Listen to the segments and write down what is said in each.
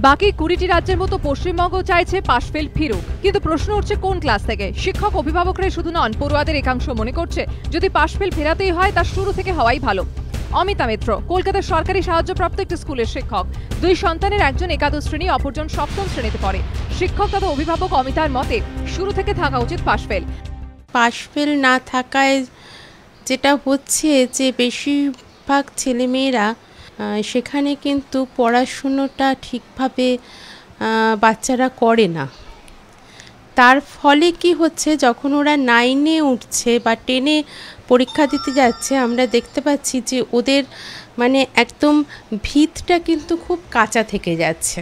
বাকি ২০টি রাজ্যের মতো পশ্চিমবঙ্গ চাইছে পাশ ফেল ফিরুক, কিন্তু প্রশ্ন উঠছে কোন ক্লাস থেকে। শিক্ষক অভিভাবকরাই শুধু নন, পড়ুয়াদের একাংশ মনে করছে যদি পাশ ফেল ফেরাতেই হয় তা শুরু থেকে হওয়াই ভালো। অমিতা মিত্র কলকাতার সরকারি সাহায্যপ্রাপ্ত একটি স্কুলের শিক্ষক। ২ সন্তানের একজন একাদশ শ্রেণী, অপরজন সপ্তম শ্রেণীতে পড়ে। শিক্ষক তথা অভিভাবক অমিতার মতে শুরু থেকে থাকা উচিত পাশ ফেল। পাশ ফেল না থাকায় যেটা হচ্ছে যে বেশিরভাগ ছেলেমেয়েরা সেখানে কিন্তু পড়াশুনোটা ঠিকভাবে বাচ্চারা করে না। তার ফলে কি হচ্ছে, যখন ওরা 9-এ উঠছে বা 10-এ পরীক্ষা দিতে যাচ্ছে, আমরা দেখতে পাচ্ছি যে ওদের মানে একদম ভিতটা কিন্তু খুব কাঁচা থেকে যাচ্ছে।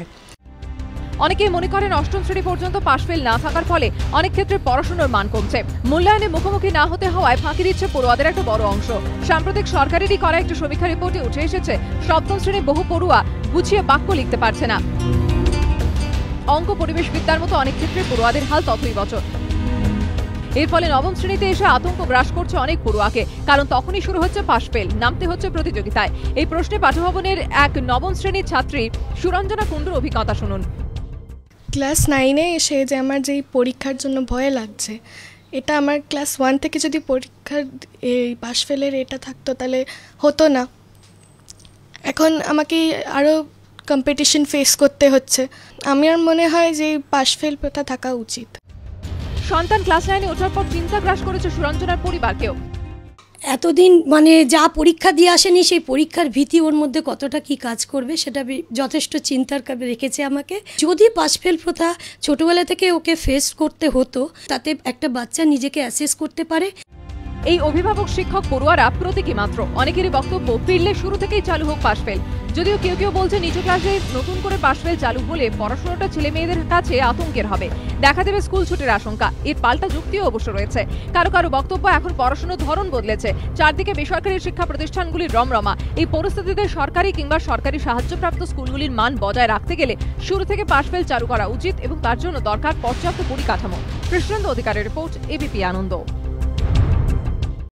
অনেকেই মনে করেন অষ্টম শ্রেণী পর্যন্ত পাশ ফেল না থাকার ফলে অনেক ক্ষেত্রে পড়াশোনার মান কমছে। মূল্যায়নে মুখোমুখি না হতে হওয়ায় ফাঁকি দিচ্ছে পড়ুয়াদের একটা বড় অংশ। সাম্প্রতিক সরকারেরই করা একটি সমীক্ষা রিপোর্টে উঠে এসেছে সপ্তম শ্রেণীর বহু পড়ুয়া গুছিয়ে বাক্য লিখতে পারছে না। অঙ্ক, পরিবেশ বিদ্যার মতো অনেক ক্ষেত্রে পড়ুয়াদের হাল ততই বছর। এর ফলে নবম শ্রেণীতে এসে আতঙ্ক গ্রাস করছে অনেক পড়ুয়াকে, কারণ তখনই শুরু হচ্ছে পাশ ফেল, নামতে হচ্ছে প্রতিযোগিতায়। এই প্রশ্নে পাঠভবনের এক নবম শ্রেণীর ছাত্রী সুরঞ্জনা কুণ্ডুর অভিজ্ঞতা শুনুন। ক্লাস 9-এ এসে যে আমার যেই পরীক্ষার জন্য ভয় লাগছে, এটা আমার ক্লাস 1 থেকে যদি পরীক্ষার এই পাশ ফেলের এটা থাকতো তাহলে হতো না। এখন আমাকে আরও কম্পিটিশন ফেস করতে হচ্ছে। আমার মনে হয় যে পাশ ফেল প্রথা থাকা উচিত। সন্তান ক্লাস 9-এ ওঠার পর চিন্তা গ্রাস করেছে সুরঞ্জনার পরিবারকেও। এতদিন মানে যা পরীক্ষা দিয়ে আসেনি, সেই পরীক্ষার ভীতি ওর মধ্যে কতটা কি কাজ করবে সেটা যথেষ্ট চিন্তার রেখেছে আমাকে। যদি পাশ ফেল প্রথা ছোটবেলা থেকে ওকে ফেস করতে হতো, তাতে একটা বাচ্চা নিজেকে অ্যাসেস করতে পারে। এই অভিভাবক, শিক্ষক, পড়ুয়ারা প্রতীকী মাত্র। অনেকেরই বক্তব্য ফিরলে শুরু থেকেই চালু হোক পাশ ফেল। যদিও কেউ কেউ বলছে নিজ ক্লাসে নতুন করে পাশ ফেল চালু হলে পড়াশোনাটা ছেলে মেয়েদের কাছে আতঙ্কের হবে, দেখা দেবে স্কুল ছুটির আশঙ্কা। এর পাল্টা যুক্তিও অবশ্য রয়েছে। কারো কারো বক্তব্য এখন পড়াশোনার ধরন বদলেছে, চারদিকে বেসরকারি শিক্ষা প্রতিষ্ঠানগুলির রমরমা। এই পরিস্থিতিতে সরকারি কিংবা সরকারি সাহায্যপ্রাপ্ত স্কুলগুলির মান বজায় রাখতে গেলে শুরু থেকে পাশ ফেল চালু করা উচিত এবং তার জন্য দরকার পর্যাপ্ত পরিকাঠামো। কৃষ্ণেন্দু অধিকারের রিপোর্ট, এবিপি আনন্দ।